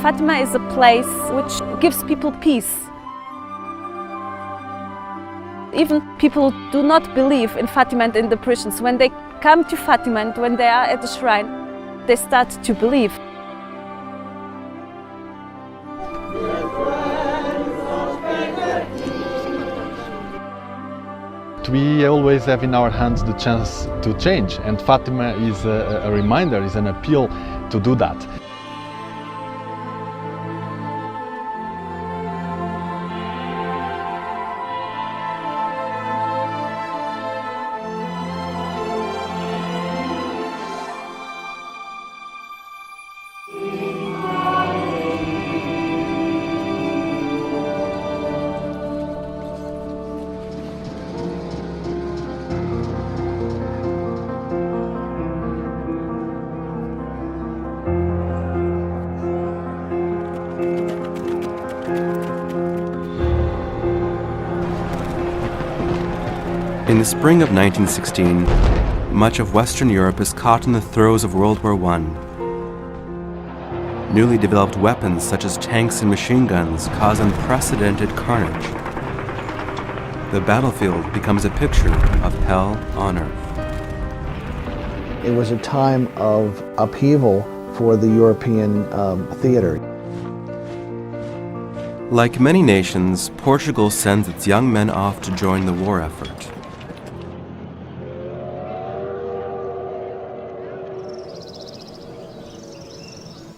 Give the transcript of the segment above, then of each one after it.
Fatima is a place which gives people peace. Even people who do not believe in Fatima and in the apparitions, when they come to Fatima and when they are at the shrine, they start to believe. We always have in our hands the chance to change, and Fatima is a reminder, is an appeal to do that. In the spring of 1916, much of Western Europe is caught in the throes of World War I. Newly developed weapons such as tanks and machine guns cause unprecedented carnage. The battlefield becomes a picture of hell on earth. It was a time of upheaval for the European theater. Like many nations, Portugal sends its young men off to join the war effort.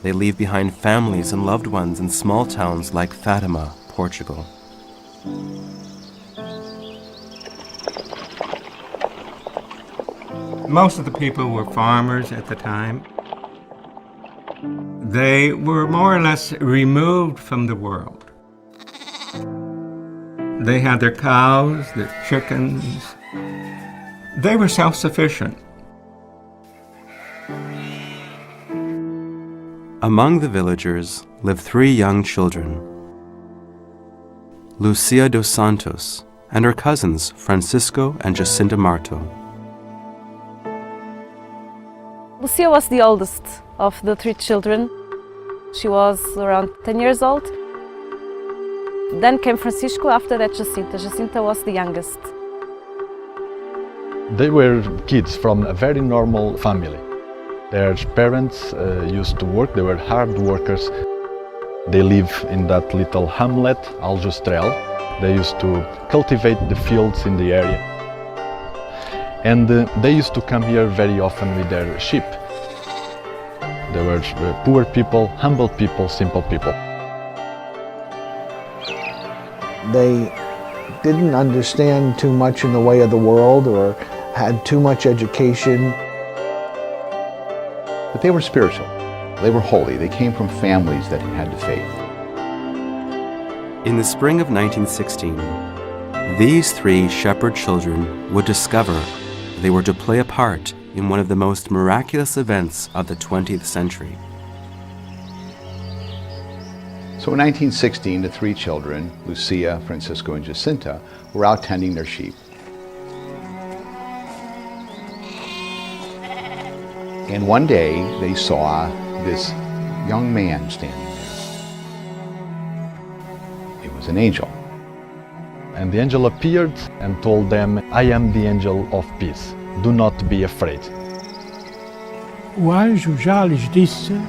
They leave behind families and loved ones in small towns like Fatima, Portugal. Most of the people were farmers at the time. They were more or less removed from the world. They had their cows, their chickens. They were self-sufficient. Among the villagers lived 3 young children. Lucia dos Santos and her cousins Francisco and Jacinta Marto. Lucia was the oldest of the 3 children. She was around 10 years old. Then came Francisco, after that Jacinta. Jacinta was the youngest. They were kids from a very normal family. Their parents used to work, they were hard workers. They live in that little hamlet, Aljustrel. They used to cultivate the fields in the area. And they used to come here very often with their sheep. They were poor people, humble people, simple people. They didn't understand too much in the way of the world or had too much education. But they were spiritual. They were holy. They came from families that had the faith. In the spring of 1916, these 3 shepherd children would discover they were to play a part in one of the most miraculous events of the 20th century. So in 1916, the 3 children, Lucia, Francisco, and Jacinta, were out tending their sheep. And one day they saw this young man standing there. It was an angel. And the angel appeared and told them, "I am the angel of peace. Do not be afraid." O anjo já lhes disse: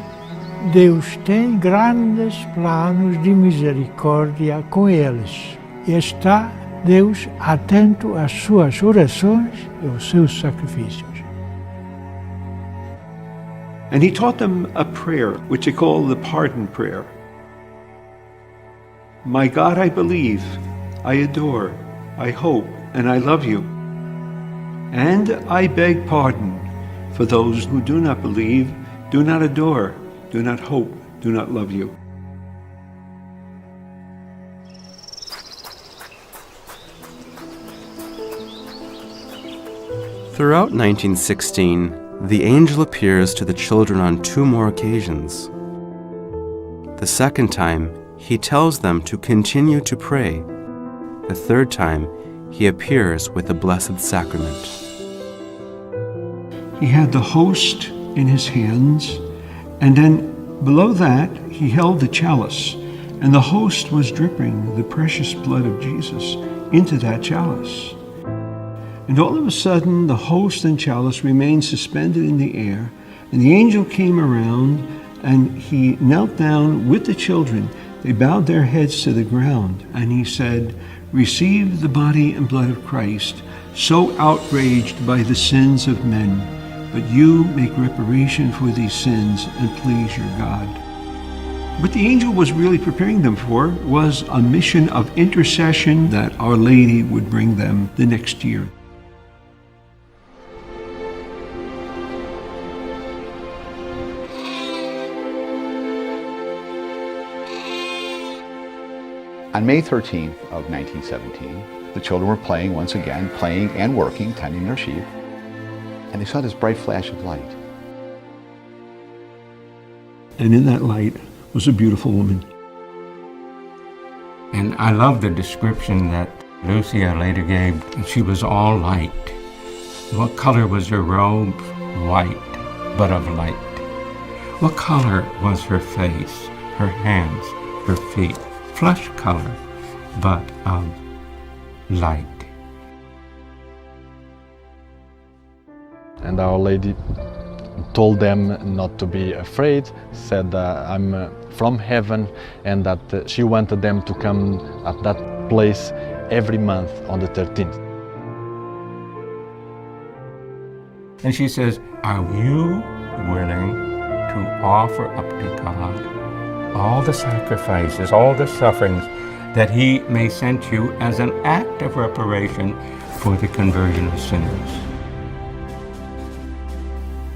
Deus tem grandes planos de misericórdia com eles. Está Deus atento às suas orações e aos seus sacrifícios. And he taught them a prayer, which he called the pardon prayer. My God, I believe, I adore, I hope, and I love you. And I beg pardon for those who do not believe, do not adore, do not hope, do not love you. Throughout 1916, the angel appears to the children on 2 more occasions. The second time, he tells them to continue to pray. The third time, he appears with the Blessed Sacrament. He had the host in his hands, and then Below that, he held the chalice, and the host was dripping the precious blood of Jesus into that chalice. And all of a sudden, the host and chalice remained suspended in the air, and the angel came around, and he knelt down with the children. They bowed their heads to the ground, and he said, "Receive the body and blood of Christ, so outraged by the sins of men, but you make reparation for these sins and please your God." What the angel was really preparing them for was a mission of intercession that Our Lady would bring them the next year. On May 13th of 1917, the children were playing once again, playing and working, tending their sheep, and they saw this bright flash of light. And in that light was a beautiful woman. And I love the description that Lucia later gave. She was all light. What color was her robe? White, but of light. What color was her face, her hands, her feet? Flesh color, but of light. And Our Lady told them not to be afraid, said I'm from heaven, and that she wanted them to come at that place every month on the 13th. And she says, "Are you willing to offer up to God all the sacrifices, all the sufferings that He may send you as an act of reparation for the conversion of sinners?"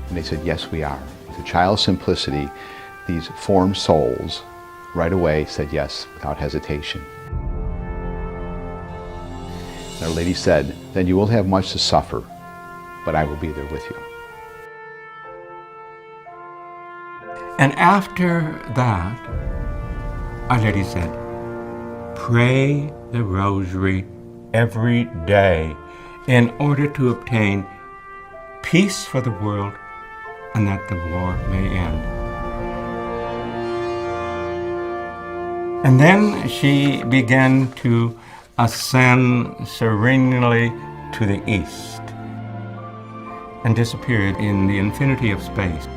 And they said, "Yes, we are." With a child's simplicity, these formed souls right away said yes without hesitation. And Our Lady said, "Then you will have much to suffer, but I will be there with you." And after that, Our Lady said, "Pray the Rosary every day in order to obtain peace for the world and that the war may end." And then she began to ascend serenely to the east and disappeared in the infinity of space.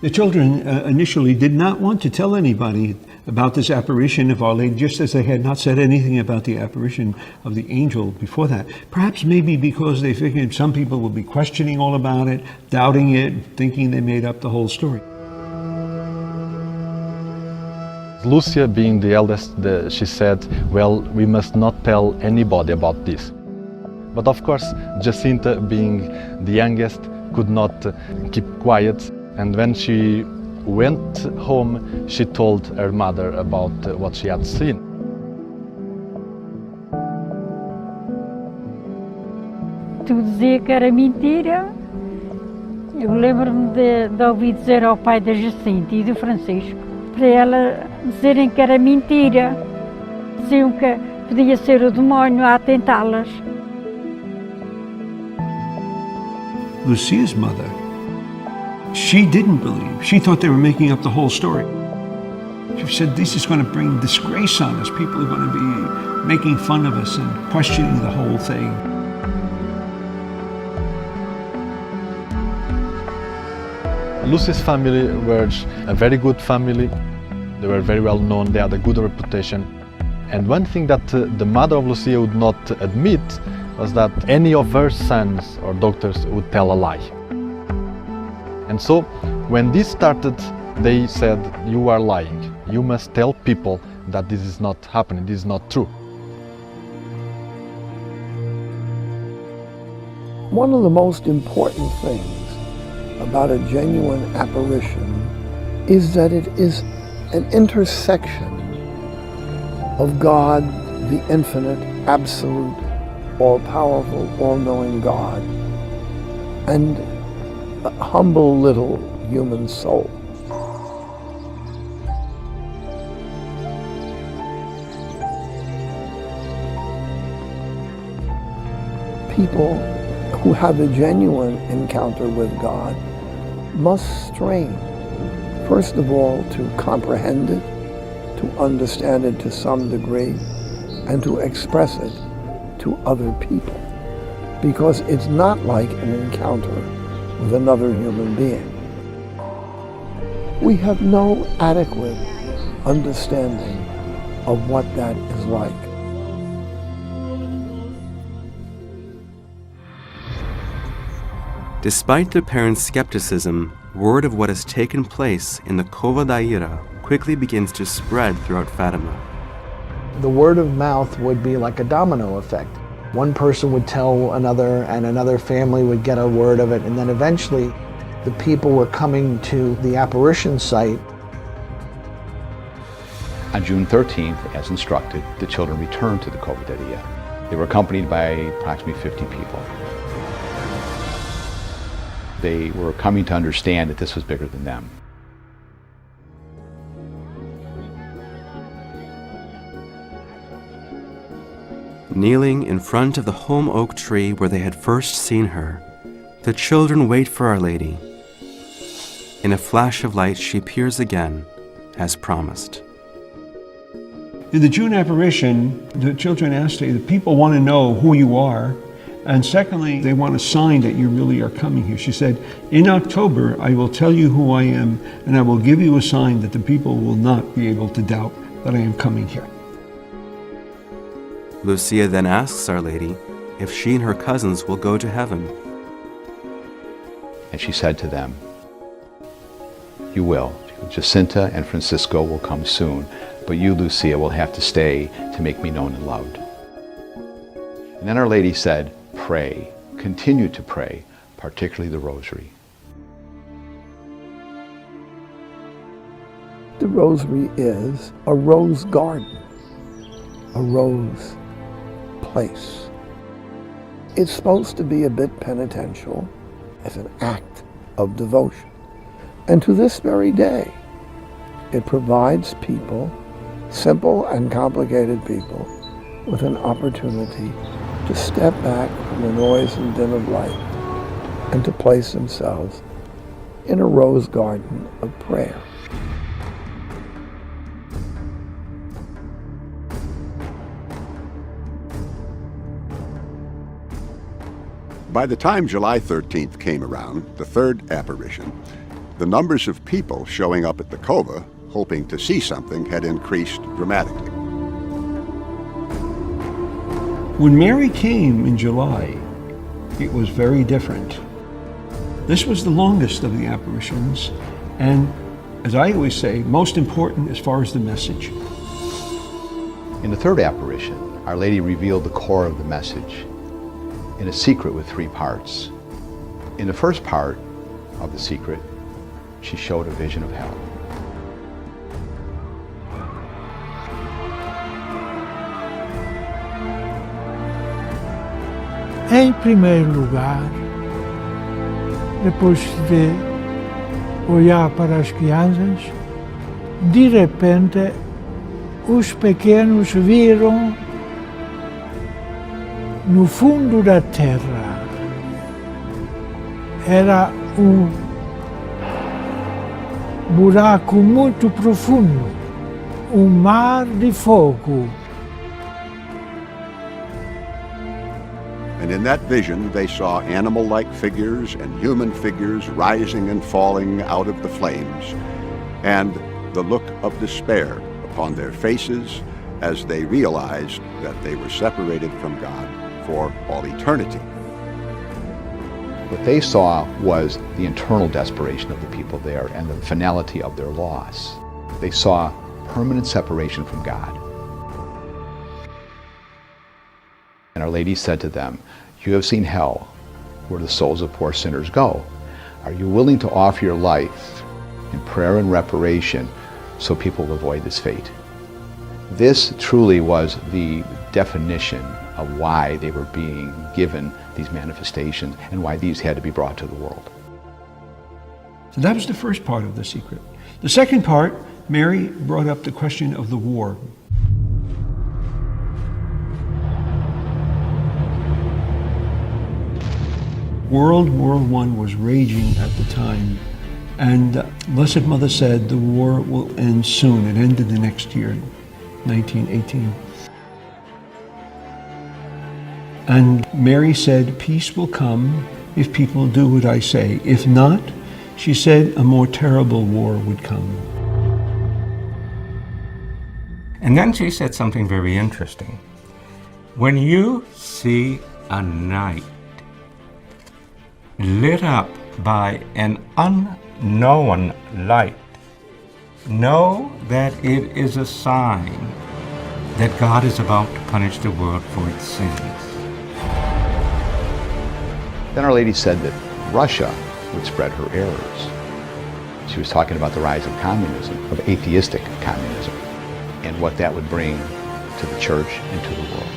The children initially did not want to tell anybody about this apparition of Our Lady, just as they had not said anything about the apparition of the angel before that. Perhaps maybe because they figured some people would be questioning all about it, doubting it, thinking they made up the whole story. Lucia, being the eldest, she said, well, we must not tell anybody about this. But of course, Jacinta, being the youngest, could not keep quiet. And when she went home, she told her mother about what she had seen. Tu dizia que era mentira. Eu lembro-me de ouvir dizer ao pai da Jacinta e do Francisco, para ela dizerem que era mentira. Diziam que podia ser o demónio a tentá-las. Lucia's mother, she didn't believe. She thought they were making up the whole story. She said, this is going to bring disgrace on us. People are going to be making fun of us and questioning the whole thing. Lucy's family were a very good family. They were very well known, they had a good reputation. And one thing that the mother of Lucia would not admit was that any of her sons or daughters would tell a lie. And so, when this started, they said, you are lying. You must tell people that this is not happening, this is not true. One of the most important things about a genuine apparition is that it is an intersection of God, the infinite, absolute, all-powerful, all-knowing God, and a humble little human soul. People who have a genuine encounter with God must strain, first of all, to comprehend it, to understand it to some degree, and to express it to other people. Because it's not like an encounter with another human being. We have no adequate understanding of what that is like. Despite the parents' skepticism, word of what has taken place in the Cova da Ira quickly begins to spread throughout Fatima. The word of mouth would be like a domino effect. One person would tell another, and another family would get a word of it, and then eventually the people were coming to the apparition site. On June 13th, as instructed, the children returned to the Cova da Ira. They were accompanied by approximately 50 people. They were coming to understand that this was bigger than them. Kneeling in front of the holm oak tree where they had first seen her, the children wait for Our Lady. In a flash of light, she appears again, as promised. In the June apparition, the children asked her, the people want to know who you are, and secondly, they want a sign that you really are coming here. She said, in October, I will tell you who I am, and I will give you a sign that the people will not be able to doubt that I am coming here. Lucia then asks Our Lady if she and her cousins will go to heaven. And she said to them, you will. Jacinta and Francisco will come soon, but you, Lucia, will have to stay to make me known and loved. And then Our Lady said, pray, continue to pray, particularly the Rosary. The Rosary is a rose garden, a rose place. It's supposed to be a bit penitential as an act of devotion. And to this very day, it provides people, simple and complicated people, with an opportunity to step back from the noise and din of life and to place themselves in a rose garden of prayer. By the time July 13th came around, the third apparition, the numbers of people showing up at the Cova, hoping to see something, had increased dramatically. When Mary came in July, it was very different. This was the longest of the apparitions, and as I always say, most important as far as the message. In the third apparition, Our Lady revealed the core of the message in a secret with 3 parts. In the first part of the secret, she showed a vision of hell. Em primeiro lugar, depois de olhar para as crianças, de repente os pequenos viram no fundo da terra. Era buraco muito profundo, mar de fogo. And in that vision, they saw animal-like figures and human figures rising and falling out of the flames, and the look of despair upon their faces as they realized that they were separated from God for all eternity. What they saw was the internal desperation of the people there and the finality of their loss. They saw permanent separation from God. And Our Lady said to them, you have seen hell, where the souls of poor sinners go. Are you willing to offer your life in prayer and reparation so people will avoid this fate? This truly was the definition of why they were being given these manifestations and why these had to be brought to the world. So that was the first part of the secret. The second part, Mary brought up the question of the war. World War I was raging at the time, And Blessed Mother said the war will end soon. It ended the next year, 1918. And Mary said, peace will come if people do what I say. If not, she said, a more terrible war would come. And then she said something very interesting. When you see a night lit up by an unknown light, know that it is a sign that God is about to punish the world for its sins. Then Our Lady said that Russia would spread her errors. She was talking about the rise of communism, of atheistic communism, and what that would bring to the church and to the world.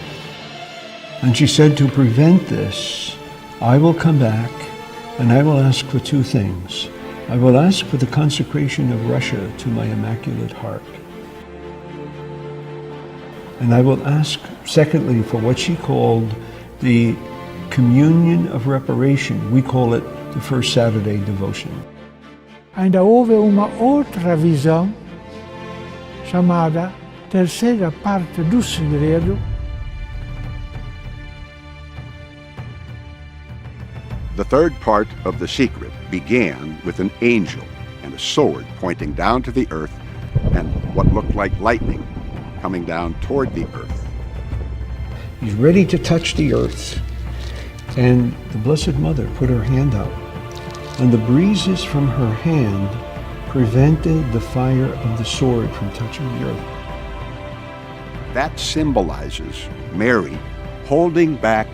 And she said, to prevent this, I will come back and I will ask for two things. I will ask for the consecration of Russia to my Immaculate Heart. And I will ask, secondly, for what she called the communion of reparation. We call it the First Saturday Devotion. Ainda houve uma outra visão chamada terceira parte do segredo. The third part of the secret began with an angel and a sword pointing down to the earth and what looked like lightning coming down toward the earth. He's ready to touch the earth. And the Blessed Mother put her hand out, and the breezes from her hand prevented the fire of the sword from touching the earth. That symbolizes Mary holding back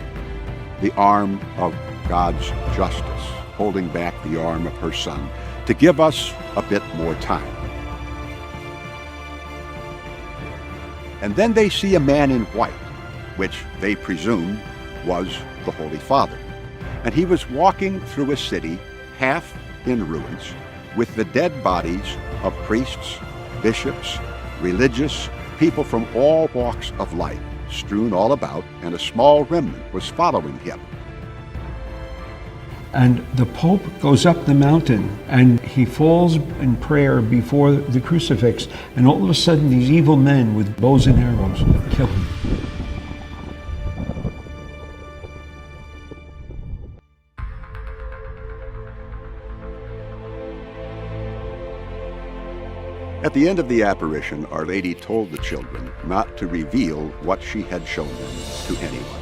the arm of God's justice, holding back the arm of her Son to give us a bit more time. And then they see a man in white, which they presume was the Holy Father. And he was walking through a city half in ruins with the dead bodies of priests, bishops, religious, people from all walks of life strewn all about, and a small remnant was following him. And the Pope goes up the mountain and he falls in prayer before the crucifix, and all of a sudden these evil men with bows and arrows kill him. At the end of the apparition, Our Lady told the children not to reveal what she had shown them to anyone.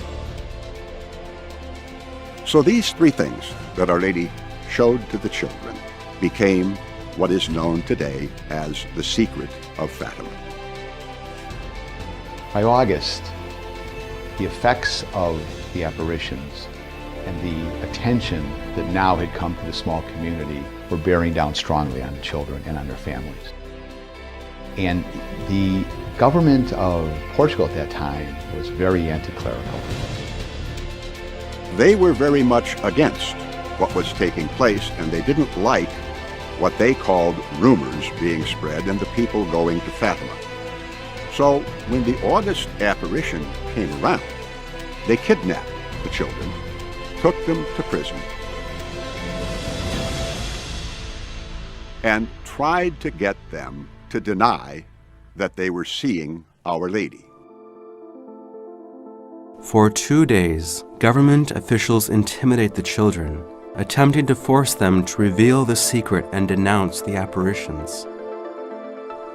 So these three things that Our Lady showed to the children became what is known today as the secret of Fatima. By August, the effects of the apparitions and the attention that now had come to the small community were bearing down strongly on the children and on their families. And the government of Portugal at that time was very anti-clerical. They were very much against what was taking place, and they didn't like what they called rumors being spread and the people going to Fatima. So when the August apparition came around, they kidnapped the children, took them to prison, and tried to get them to deny that they were seeing Our Lady. For 2 days, government officials intimidate the children, attempting to force them to reveal the secret and denounce the apparitions.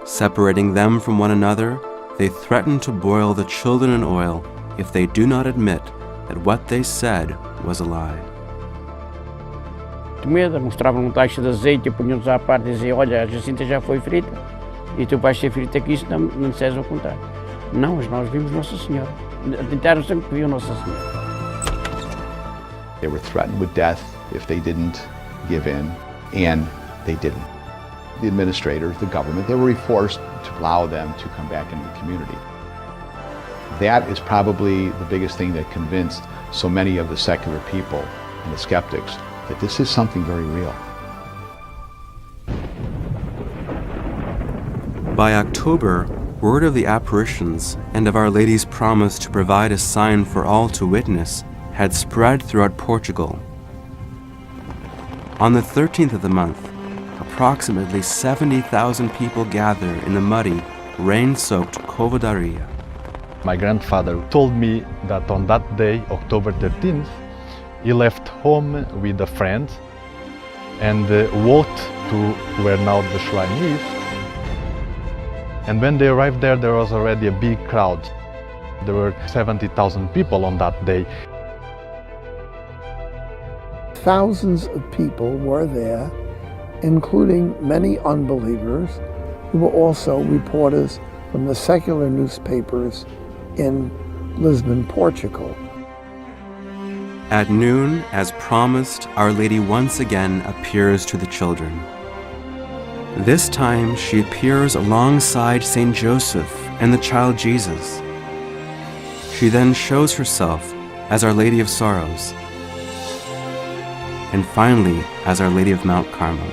Separating them from one another, they threaten to boil the children in oil if they do not admit that what they said was a lie. Medo, mostravam taxa de azeite, punham-nos à parte e diziam, olha, a Jacinta já foi frita e tu vais ser frita aqui se não disseres ao contrário. Não, mas nós vimos Nossa Senhora. Tentaram sempre que viam Nossa Senhora. They were threatened with death if they didn't give in, and they didn't. The administrators, the government, they were forced to allow them to come back into the community. That is probably the biggest thing that convinced so many of the secular people and the skeptics that this is something very real. By October, word of the apparitions and of Our Lady's promise to provide a sign for all to witness had spread throughout Portugal. On the 13th of the month, a approximately 70,000 people gather in the muddy, rain-soaked Covodaria. My grandfather told me that on that day, October 13th, he left home with a friend and walked to where now the shrine is. And when they arrived there was already a big crowd. There were 70,000 people on that day. Thousands of people were there, including many unbelievers who were also reporters from the secular newspapers in Lisbon, Portugal. At noon, as promised, Our Lady once again appears to the children. This time, she appears alongside Saint Joseph and the child Jesus. She then shows herself as Our Lady of Sorrows, and finally as Our Lady of Mount Carmel.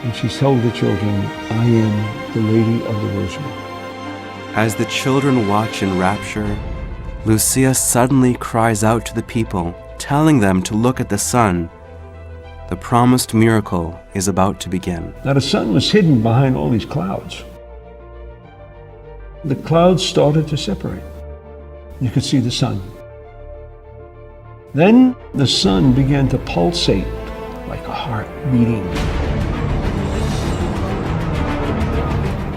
And she told the children, I am the Lady of the Rosary. As the children watch in rapture, Lucia suddenly cries out to the people, telling them to look at the sun. The promised miracle is about to begin. Now the sun was hidden behind all these clouds. The clouds started to separate. You could see the sun. Then the sun began to pulsate like a heart beating,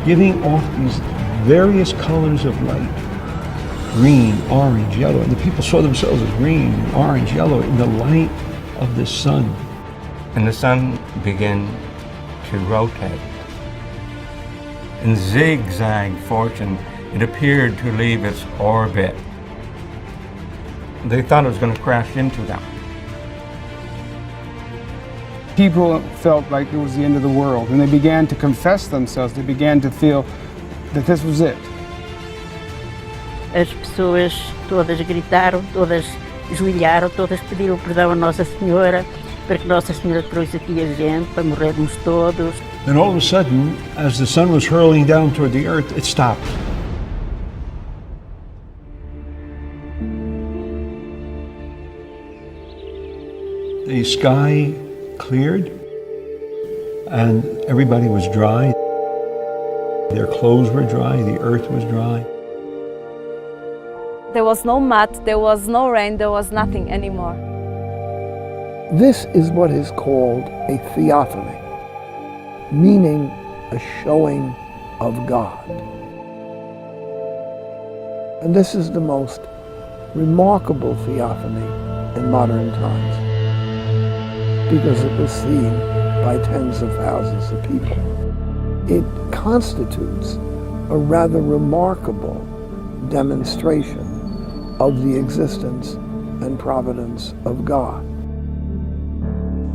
giving off these various colors of light. Green, orange, yellow. And the people saw themselves as green, orange, yellow in the light of the sun. And the sun began to rotate. In zigzag fortune, it appeared to leave its orbit. They thought it was going to crash into them. People felt like it was the end of the world, and they began to confess themselves. They began to feel that this was it. As pessoas todas gritaram, todas joelharam, todas pediram perdão a Nossa Senhora, para que Nossa Senhora trouxe aqui a gente, para morrermos todos. Then all of a sudden, as the sun was hurling down toward the earth, it stopped. The sky cleared, and everybody was dry. Their clothes were dry, the earth was dry. There was no mud, there was no rain, there was nothing anymore. This is what is called a theophany, meaning a showing of God. And this is the most remarkable theophany in modern times, because it was seen by tens of thousands of people. It constitutes a rather remarkable demonstration of the existence and providence of God.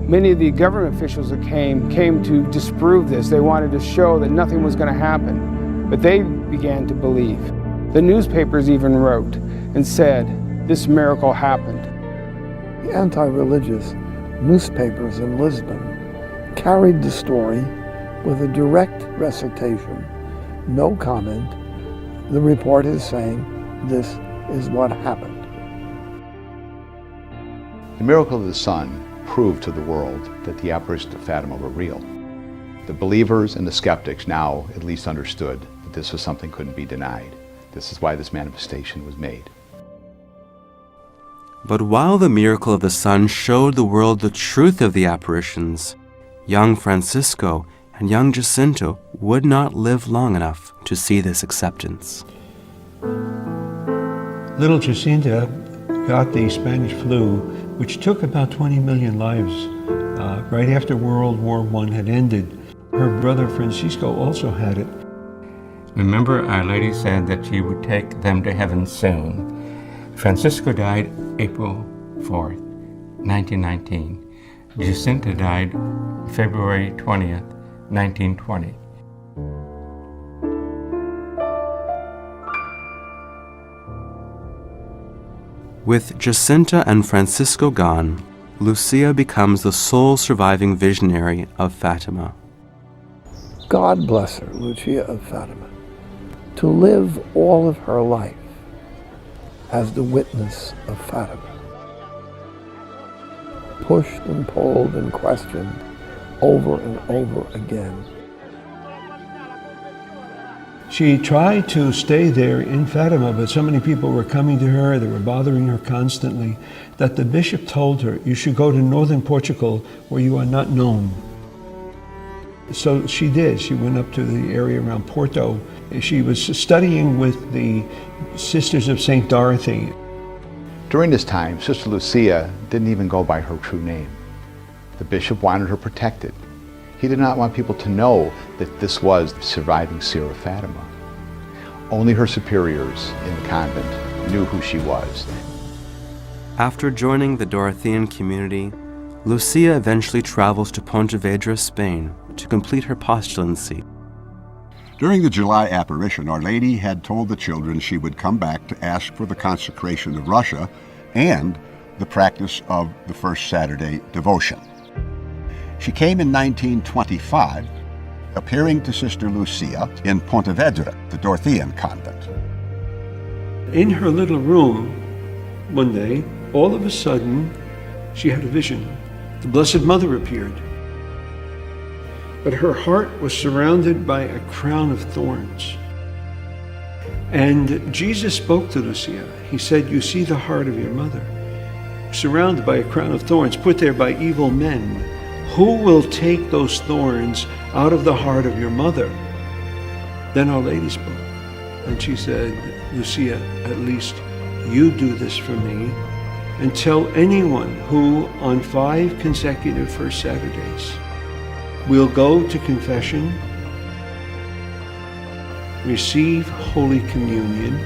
Many of the government officials that came to disprove this. They wanted to show that nothing was going to happen, but they began to believe. The newspapers even wrote and said, this miracle happened. The anti-religious newspapers in Lisbon carried the story with a direct recitation, no comment. The report is saying, this is what happened. The miracle of the sun proved to the world that the apparitions of Fatima were real. The believers and the skeptics now at least understood that this was something couldn't be denied. This is why this manifestation was made. But while the miracle of the sun showed the world the truth of the apparitions, young Francisco and young Jacinto would not live long enough to see this acceptance. Little Jacinta got the Spanish flu, which took about 20 million lives right after World War I had ended. Her brother Francisco also had it. Remember, Our Lady said that she would take them to heaven soon. Francisco died April 4th, 1919. Jacinta died February 20th, 1920. With Jacinta and Francisco gone, Lucia becomes the sole surviving visionary of Fatima. God bless her, Lucia of Fatima, to live all of her life as the witness of Fatima. Pushed and pulled and questioned over and over again. She tried to stay there in Fatima, but so many people were coming to her, they were bothering her constantly, that the bishop told her, you should go to northern Portugal where you are not known. So she did. She went up to the area around Porto. She was studying with the Sisters of St. Dorothy. During this time, Sister Lucia didn't even go by her true name. The bishop wanted her protected. He did not want people to know that this was the surviving seer of Fatima. Only her superiors in the convent knew who she was. After joining the Dorothean community, Lucia eventually travels to Pontevedra, Spain, to complete her postulancy. During the July apparition, Our Lady had told the children she would come back to ask for the consecration of Russia and the practice of the first Saturday devotion. She came in 1925, appearing to Sister Lucia in Pontevedra, the Dorothean convent. In her little room, one day, all of a sudden, she had a vision. The Blessed Mother appeared. But her heart was surrounded by a crown of thorns. And Jesus spoke to Lucia. He said, you see the heart of your mother, surrounded by a crown of thorns, put there by evil men. Who will take those thorns out of the heart of your mother? Then Our Lady spoke, and she said, Lucia, at least you do this for me, and tell anyone who on 5 consecutive first Saturdays will go to confession, receive Holy Communion,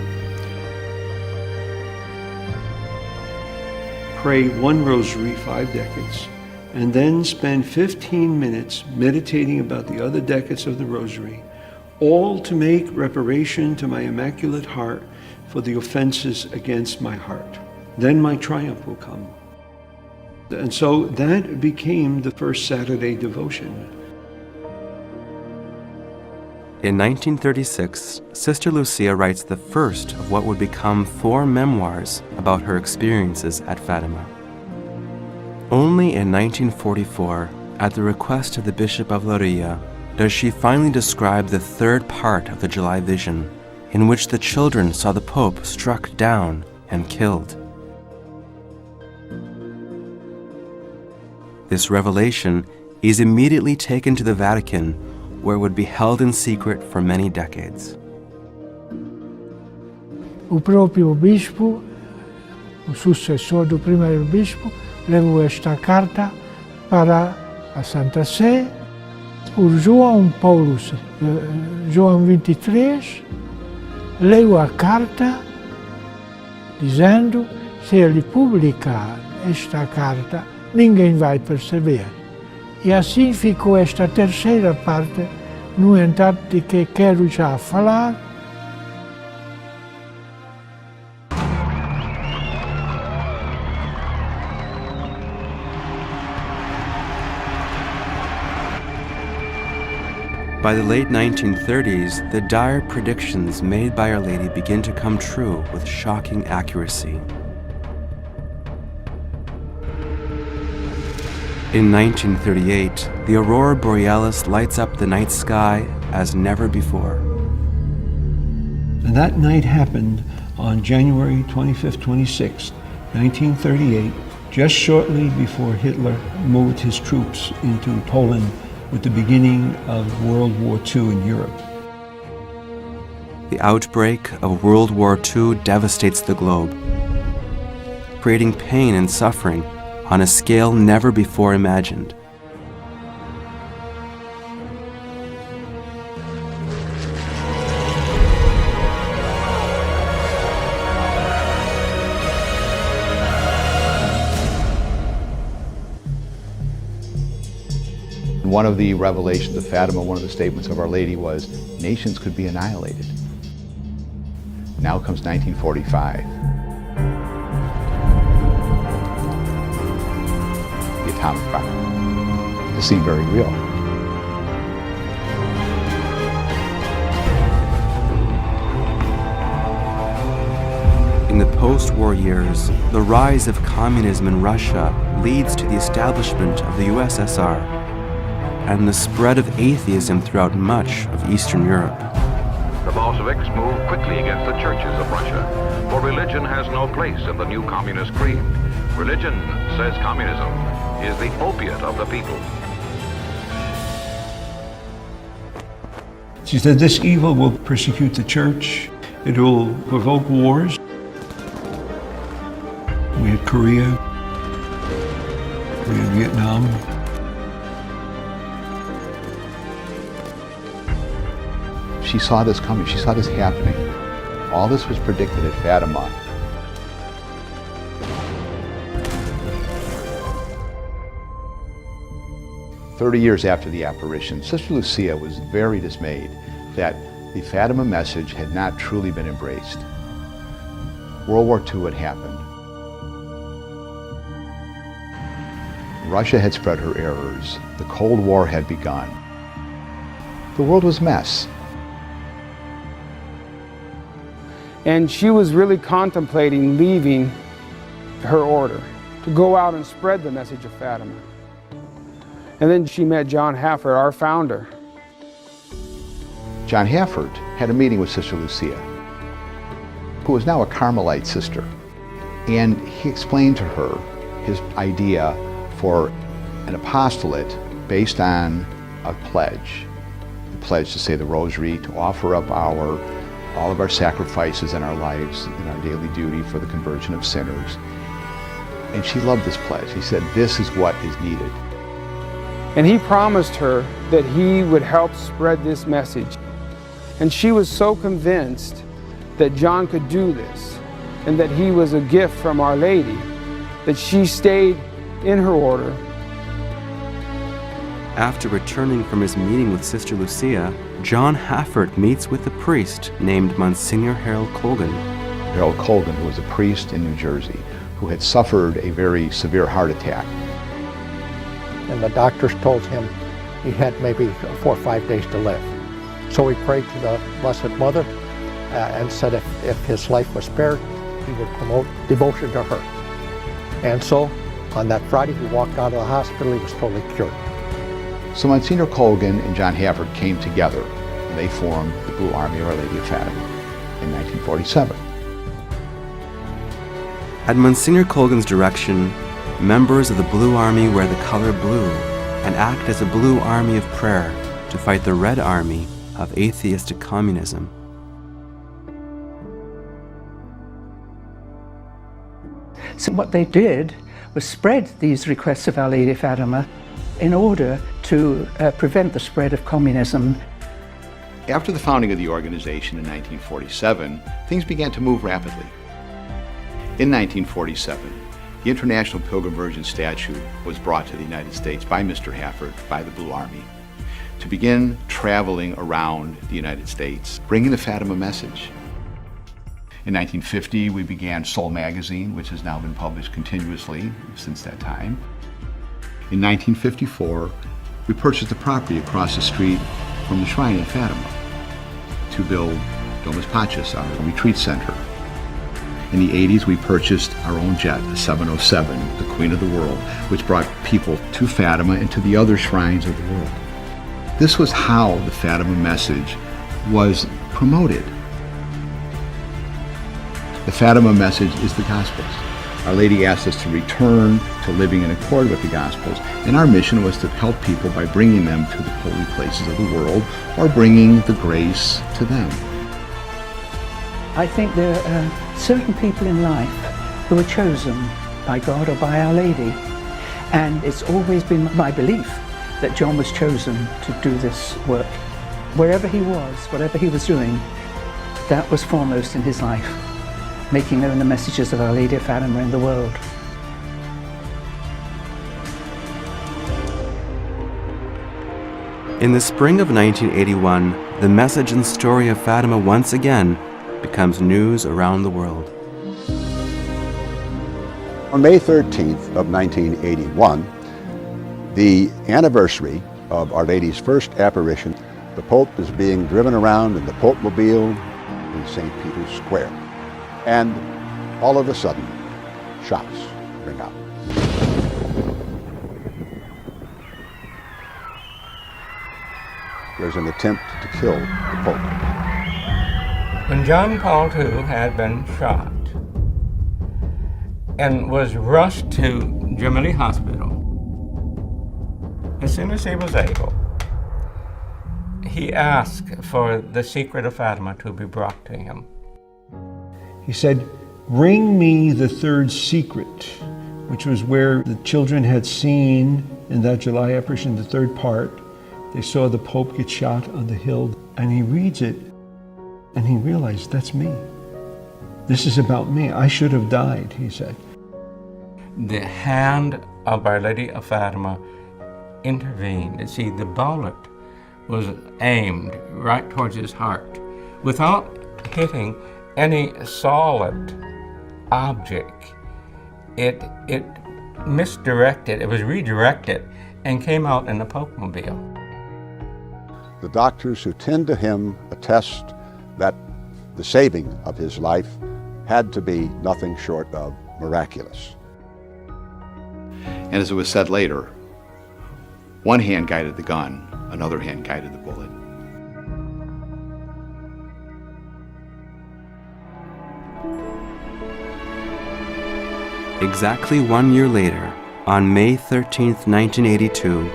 pray 1 rosary 5 decades, and then spend 15 minutes meditating about the other decades of the rosary, all to make reparation to my Immaculate Heart for the offenses against my heart. Then my triumph will come. And so that became the first Saturday devotion. In 1936, Sister Lucia writes the first of what would become 4 memoirs about her experiences at Fatima. Only in 1944, at the request of the Bishop of Leiria, does she finally describe the 3rd part of the July vision, in which the children saw the Pope struck down and killed. This revelation is immediately taken to the Vatican, where it would be held in secret for many decades. O próprio bispo, o sucessor do primeiro bispo, levou esta carta para a Santa Sé por João Paulo, João 23, leu a carta dizendo, se ele publicar esta carta, ninguém vai perceber. E assim ficou esta 3ª parte, no entanto, de que quero já falar. By the late 1930s, the dire predictions made by Our Lady begin to come true with shocking accuracy. In 1938, the aurora borealis lights up the night sky as never before. And that night happened on January 25th, 26th, 1938, just shortly before Hitler moved his troops into Poland with the beginning of World War II in Europe. The outbreak of World War II devastates the globe, creating pain and suffering on a scale never before imagined. One of the revelations of Fatima, one of the statements of Our Lady was, nations could be annihilated. Now comes 1945. The atomic bomb. It seemed very real. In the post-war years, the rise of communism in Russia leads to the establishment of the USSR. and the spread of atheism throughout much of Eastern Europe. The Bolsheviks moved quickly against the churches of Russia, for religion has no place in the new communist creed. Religion, says communism, is the opiate of the people. She said this evil will persecute the church. It will provoke wars. We had Korea. We had Vietnam. She saw this coming. She saw this happening. All this was predicted at Fatima. "30 years after the apparition, Sister Lucia was very dismayed that the Fatima message had not truly been embraced. World War II had happened. Russia had spread her errors. The Cold War had begun. The world was a mess. And she was really contemplating leaving her order to go out and spread the message of Fatima. And then she met John Hafford, our founder. John Hafford had a meeting with Sister Lucia, who was now a Carmelite sister. And he explained to her his idea for an apostolate based on a pledge. The pledge to say the Rosary, to offer up all of our sacrifices in our lives, in our daily duty for the conversion of sinners. And she loved this pledge. He said, this is what is needed. And he promised her that he would help spread this message. And she was so convinced that John could do this and that he was a gift from Our Lady that she stayed in her order. After returning from his meeting with Sister Lucia, John Hafford meets with a priest named Monsignor Harold Colgan. Harold Colgan, who was a priest in New Jersey, who had suffered a very severe heart attack. And the doctors told him he had maybe 4 or 5 days to live. So he prayed to the Blessed Mother and said if his life was spared, he would promote devotion to her. And so on that Friday, he walked out of the hospital, he was totally cured. So Monsignor Colgan and John Hafford came together and they formed the Blue Army of Our Lady of Fatima in 1947. At Monsignor Colgan's direction, members of the Blue Army wear the color blue and act as a blue army of prayer to fight the Red Army of atheistic communism. So what they did was spread these requests of Our Lady of Fatima in order to prevent the spread of communism. After the founding of the organization in 1947, things began to move rapidly. In 1947, the International Pilgrim Virgin statue was brought to the United States by Mr. Hafford, by the Blue Army, to begin traveling around the United States, bringing the Fatima message. In 1950, we began Soul magazine, which has now been published continuously since that time. In 1954, we purchased the property across the street from the shrine in Fatima to build Domus Pachas, our retreat center. In the 80s, we purchased our own jet, the 707, the Queen of the World, which brought people to Fatima and to the other shrines of the world. This was how the Fatima message was promoted. The Fatima message is the Gospels. Our Lady asked us to return to living in accord with the Gospels, and our mission was to help people by bringing them to the holy places of the world or bringing the grace to them. I think there are certain people in life who are chosen by God or by Our Lady, and it's always been my belief that John was chosen to do this work. Wherever he was, whatever he was doing, that was foremost in his life, making known the messages of Our Lady of Fatima in the world. In the spring of 1981, the message and story of Fatima once again becomes news around the world. On May 13th of 1981, the anniversary of Our Lady's first apparition, the Pope is being driven around in the Pope-mobile in St. Peter's Square. And all of a sudden, shots ring out. there's an attempt to kill the Pope. When John Paul II had been shot and was rushed to Gemelli Hospital, as soon as he was able, he asked for the secret of Fatima to be brought to him. He said, "Bring me the third secret," which was where the children had seen in that July apparition, the third part. They saw the Pope get shot on the hill, and he reads it, and he realized, that's me. This is about me. I should have died, he said. The hand of Our Lady of Fatima intervened. You see, the bullet was aimed right towards his heart without hitting any solid object. It misdirected, it was redirected and came out in the Pope-mobile. The doctors who tend to him attest that the saving of his life had to be nothing short of miraculous. And as it was said later, one hand guided the gun, another hand guided the bullet. Exactly 1 year later, on May 13th, 1982,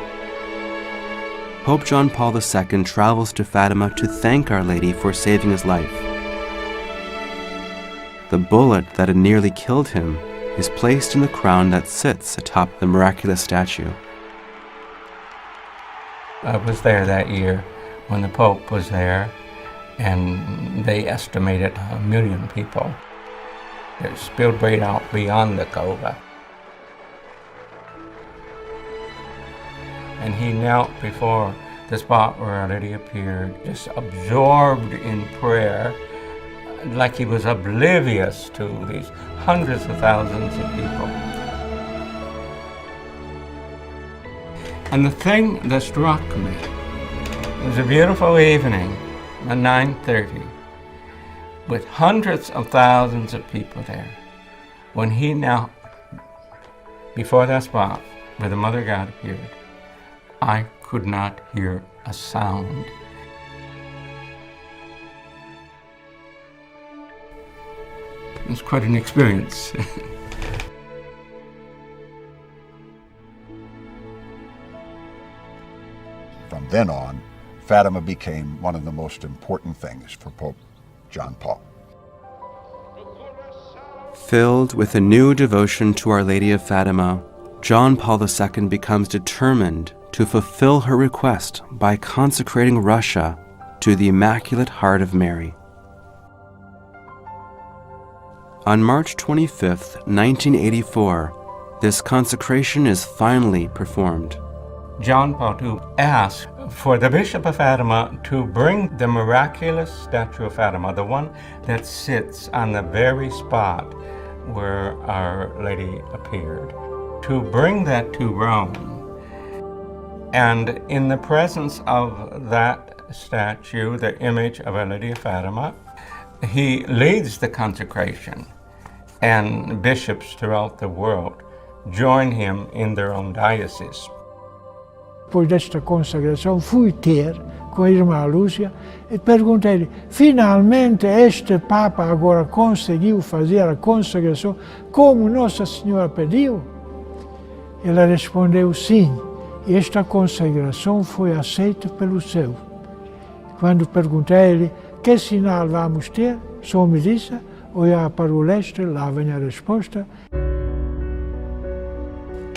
Pope John Paul II travels to Fatima to thank Our Lady for saving his life. The bullet that had nearly killed him is placed in the crown that sits atop the miraculous statue. I was there that year when the Pope was there, and they estimated 1 million people. It spilled right out beyond the cova. And he knelt before the spot where Our Lady appeared, just absorbed in prayer, like he was oblivious to these hundreds of thousands of people. And the thing that struck me, it was a beautiful evening at 9:30, with hundreds of thousands of people there. When he knelt before that spot where the Mother God appeared, I could not hear a sound. It was quite an experience. From then on, Fatima became one of the most important things for Pope John Paul. Filled with a new devotion to Our Lady of Fatima, John Paul II becomes determined to fulfill her request by consecrating Russia to the Immaculate Heart of Mary. On March 25, 1984, this consecration is finally performed. John Paul II asked for the Bishop of Fatima to bring the miraculous statue of Fatima, the one that sits on the very spot where Our Lady appeared, to bring that to Rome. And in the presence of that statue, the image of Our Lady of Fatima, he leads the consecration, and bishops throughout the world join him in their own diocese. Depois desta consagração, fui ter com a irmã Lúcia e perguntei-lhe, finalmente este Papa agora conseguiu fazer a consagração como Nossa Senhora pediu? Ela respondeu, sim, esta consagração foi aceita pelo céu. Quando perguntei-lhe que sinal vamos ter, só me disse, olhar para o leste, lá vem a resposta.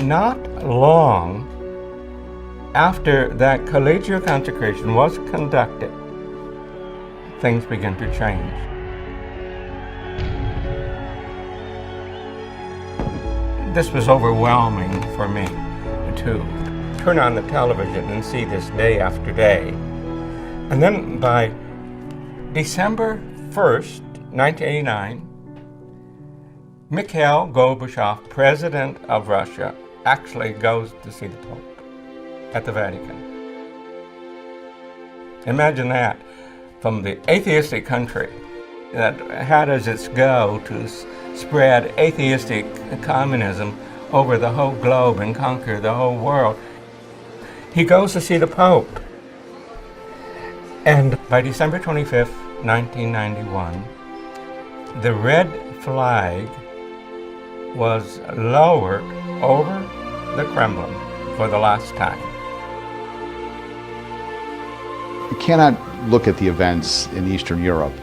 Not long after that collegial consecration was conducted, things began to change. This was overwhelming for me to turn on the television and see this day after day. And then by December 1st, 1989, Mikhail Gorbachev, president of Russia, actually goes to see the Pope at the Vatican. Imagine that, from the atheistic country that had as its goal to spread atheistic communism over the whole globe and conquer the whole world. He goes to see the Pope. And by December 25th, 1991, the red flag was lowered over the Kremlin for the last time. You cannot look at the events in Eastern Europe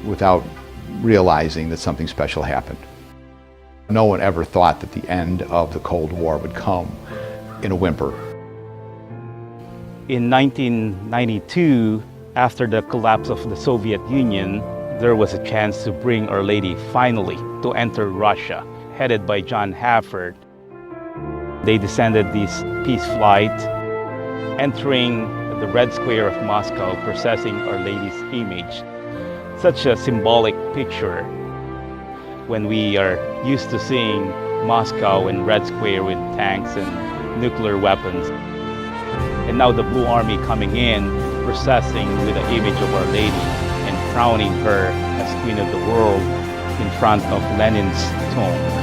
without realizing that something special happened. No one ever thought that the end of the Cold War would come in a whimper. In 1992, after the collapse of the Soviet Union, there was a chance to bring Our Lady finally to enter Russia, headed by John Hafford. They descended this peace flight, entering the Red Square of Moscow, possessing Our Lady's image. Such a symbolic picture when we are used to seeing Moscow and Red Square with tanks and nuclear weapons. And now the Blue Army coming in, processing with the image of Our Lady and crowning her as Queen of the World in front of Lenin's tomb.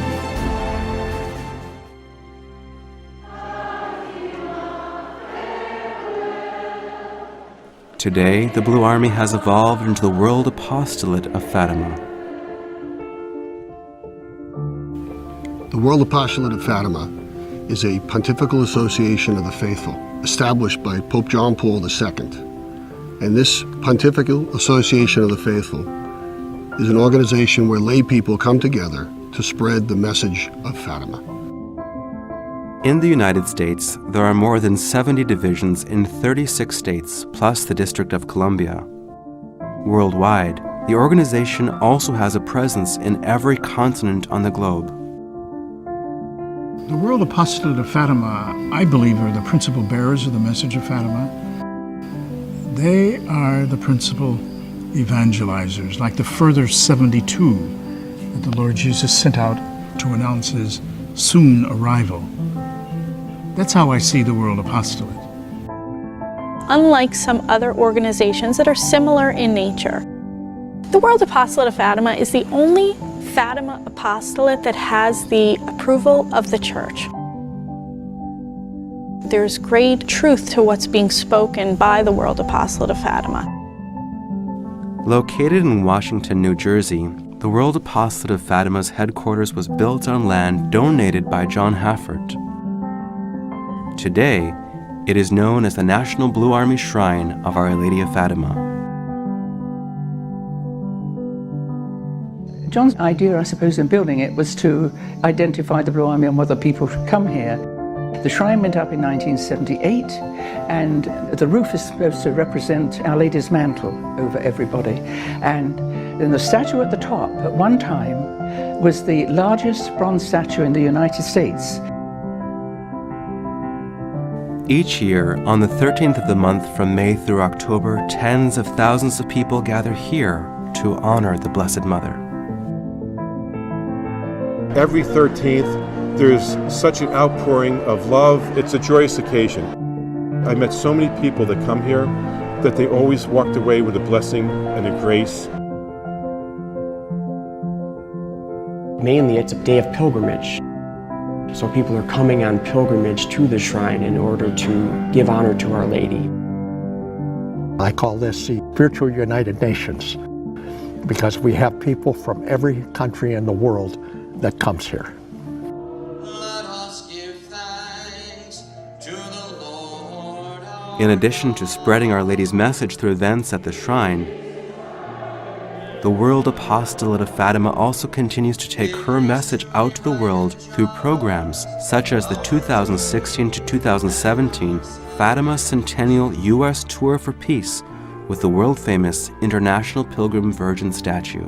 Today, the Blue Army has evolved into the World Apostolate of Fatima. The World Apostolate of Fatima is a pontifical association of the faithful established by Pope John Paul II. And this pontifical association of the faithful is an organization where lay people come together to spread the message of Fatima. In the United States, there are more than 70 divisions in 36 states, plus the District of Columbia. Worldwide, the organization also has a presence in every continent on the globe. The World Apostolate of Fatima, I believe, are the principal bearers of the message of Fatima. They are the principal evangelizers, like the further 72 that the Lord Jesus sent out to announce his soon arrival. That's how I see the World Apostolate. Unlike some other organizations that are similar in nature, the World Apostolate of Fatima is the only Fatima apostolate that has the approval of the Church. There's great truth to what's being spoken by the World Apostolate of Fatima. Located in Washington, New Jersey, the World Apostolate of Fatima's headquarters was built on land donated by John Hafford. Today, it is known as the National Blue Army Shrine of Our Lady of Fatima. John's idea, I suppose, in building it was to identify the Blue Army and whether people should come here. The shrine went up in 1978, and the roof is supposed to represent Our Lady's mantle over everybody. And then the statue at the top, at one time, was the largest bronze statue in the United States. Each year, on the 13th of the month from May through October, tens of thousands of people gather here to honor the Blessed Mother. Every 13th, there's such an outpouring of love. It's a joyous occasion. I met so many people that come here that they always walked away with a blessing and a grace. Mainly, it's a day of pilgrimage. So people are coming on pilgrimage to the shrine in order to give honor to Our Lady. I call this the Spiritual United Nations because we have people from every country in the world that comes here. In addition to spreading Our Lady's message through events at the shrine, the World Apostolate of Fatima also continues to take her message out to the world through programs such as the 2016 to 2017 Fatima Centennial U.S. Tour for Peace with the world-famous International Pilgrim Virgin Statue.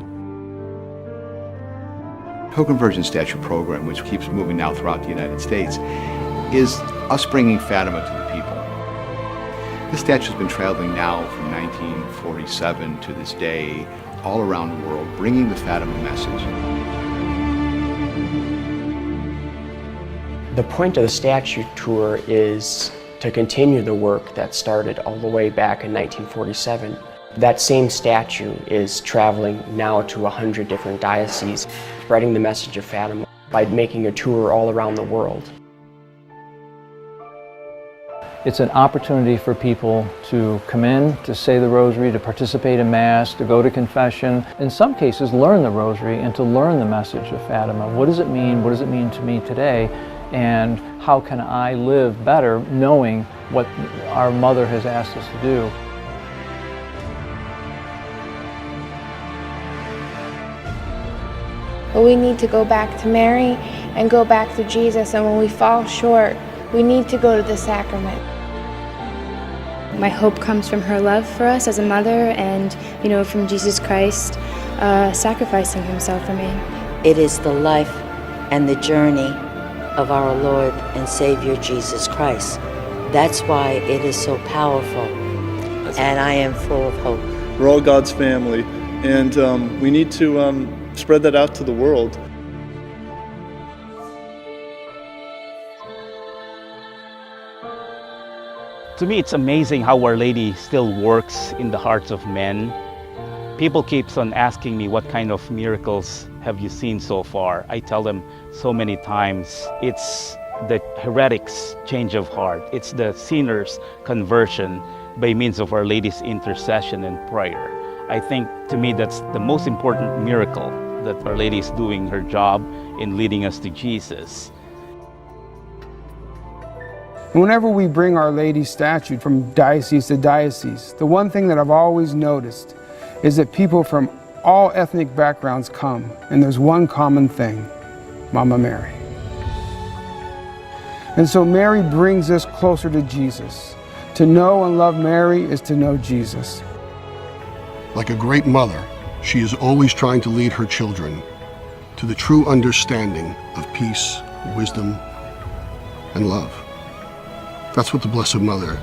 Pilgrim Virgin Statue program, which keeps moving now throughout the United States, is us bringing Fatima to the people. This statue has been traveling now from 1947 to this day, all around the world, bringing the Fatima message. The point of the statue tour is to continue the work that started all the way back in 1947. That same statue is traveling now to 100 different dioceses, spreading the message of Fatima by making a tour all around the world. It's an opportunity for people to come in, to say the Rosary, to participate in Mass, to go to confession. In some cases, learn the Rosary and to learn the message of Fatima. What does it mean? What does it mean to me today? And how can I live better knowing what our Mother has asked us to do? But we need to go back to Mary and go back to Jesus, and when we fall short, we need to go to the sacrament. My hope comes from her love for us as a mother and, from Jesus Christ sacrificing himself for me. It is the life and the journey of our Lord and Savior Jesus Christ. That's why it is so powerful, and I am full of hope. We're all God's family, and we need to spread that out to the world. To me, it's amazing how Our Lady still works in the hearts of men. People keep on asking me, what kind of miracles have you seen so far? I tell them so many times, it's the heretic's change of heart. It's the sinner's conversion by means of Our Lady's intercession and prayer. I think, to me, that's the most important miracle, that Our Lady is doing her job in leading us to Jesus. Whenever we bring Our Lady's statue from diocese to diocese, the one thing that I've always noticed is that people from all ethnic backgrounds come, and there's one common thing: Mama Mary. And so Mary brings us closer to Jesus. To know and love Mary is to know Jesus. Like a great mother, she is always trying to lead her children to the true understanding of peace, wisdom, and love. That's what the Blessed Mother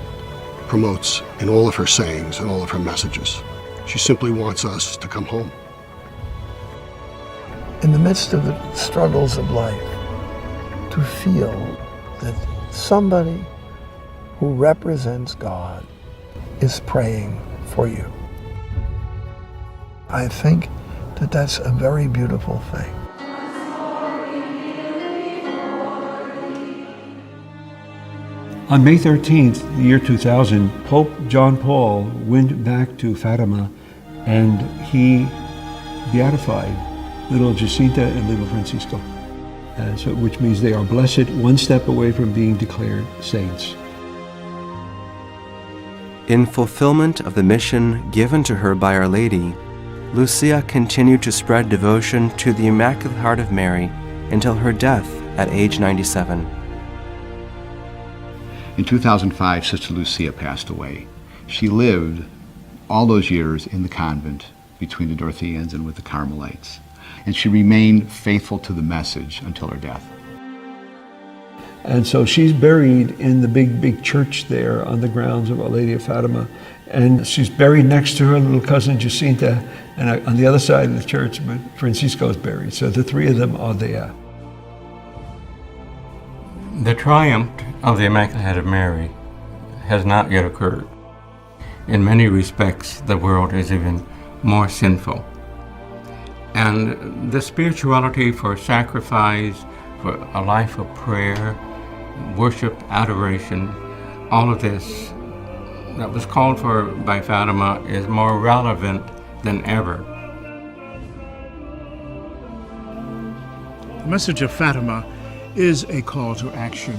promotes in all of her sayings and all of her messages. She simply wants us to come home. In the midst of the struggles of life, to feel that somebody who represents God is praying for you. I think that that's a very beautiful thing. On May 13th, the year 2000, Pope John Paul went back to Fatima and he beatified little Jacinta and little Francisco, which means they are blessed, one step away from being declared saints. In fulfillment of the mission given to her by Our Lady, Lucia continued to spread devotion to the Immaculate Heart of Mary until her death at age 97. In 2005, Sister Lucia passed away. She lived all those years in the convent between the Dorotheans and with the Carmelites. And she remained faithful to the message until her death. And so she's buried in the big church there on the grounds of Our Lady of Fatima. And she's buried next to her little cousin Jacinta. And on the other side of the church, Francisco is buried. So the three of them are there. The triumph of the Immaculate Heart of Mary has not yet occurred. In many respects, the world is even more sinful. And the spirituality for sacrifice, for a life of prayer, worship, adoration, all of this that was called for by Fatima is more relevant than ever. The message of Fatima is a call to action,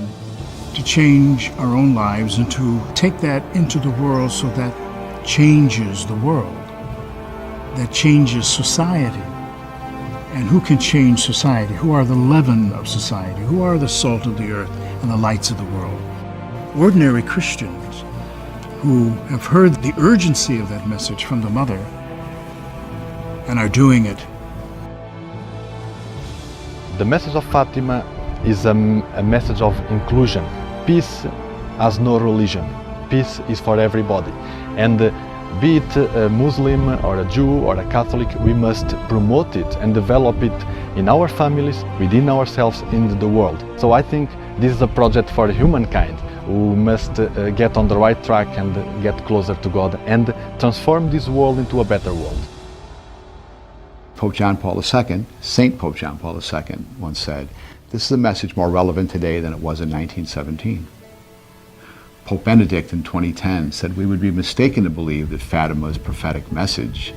to change our own lives and to take that into the world so that changes the world, that changes society. And who can change society? Who are the leaven of society? Who are the salt of the earth and the lights of the world? Ordinary Christians who have heard the urgency of that message from the Mother and are doing it. The message of Fatima is a message of inclusion. Peace has no religion. Peace is for everybody. And be it a Muslim or a Jew or a Catholic, we must promote it and develop it in our families, within ourselves, in the world. So I think this is a project for humankind who must get on the right track and get closer to God and transform this world into a better world. Pope John Paul II, Saint Pope John Paul II once said, "This is a message more relevant today than it was in 1917. Pope Benedict in 2010 said we would be mistaken to believe that Fatima's prophetic message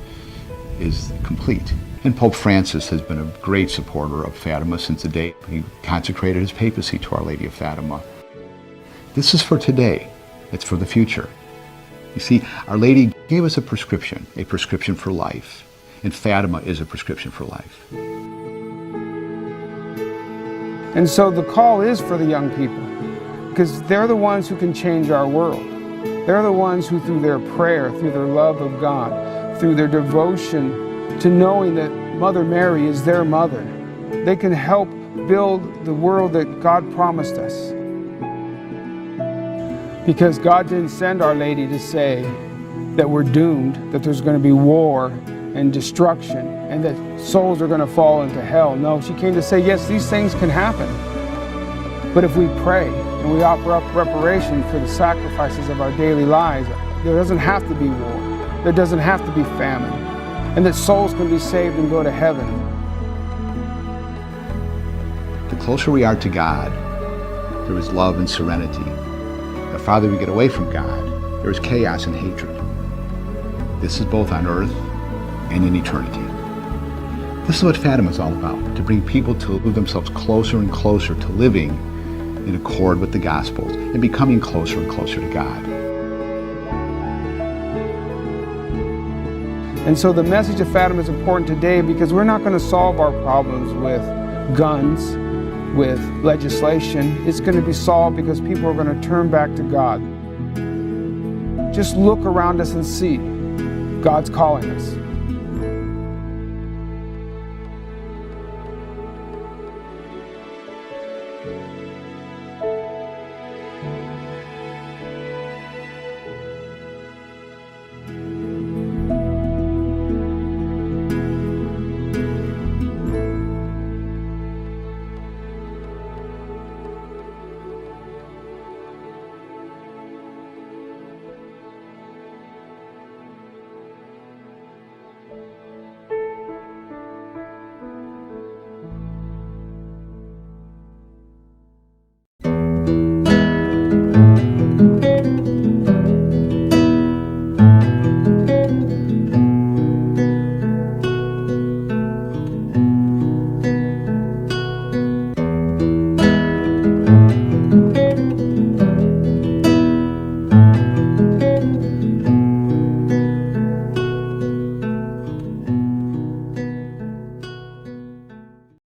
is complete. And Pope Francis has been a great supporter of Fatima since the day he consecrated his papacy to Our Lady of Fatima. This is for today. It's for the future. You see, Our Lady gave us a prescription for life. And Fatima is a prescription for life. And so the call is for the young people, because they're the ones who can change our world. They're the ones who, through their prayer, through their love of God, through their devotion to knowing that Mother Mary is their mother, they can help build the world that God promised us. Because God didn't send Our Lady to say that we're doomed, that there's going to be war and destruction, and that souls are going to fall into hell. No, she came to say, yes, these things can happen. But if we pray and we offer up reparation for the sacrifices of our daily lives, there doesn't have to be war. There doesn't have to be famine. And that souls can be saved and go to heaven. The closer we are to God, there is love and serenity. The farther we get away from God, there is chaos and hatred. This is both on earth and in eternity. This is what Fatima is all about, to bring people to move themselves closer and closer to living in accord with the Gospels and becoming closer and closer to God. And so the message of Fatima is important today because we're not going to solve our problems with guns, with legislation. It's going to be solved because people are going to turn back to God. Just look around us and see God's calling us.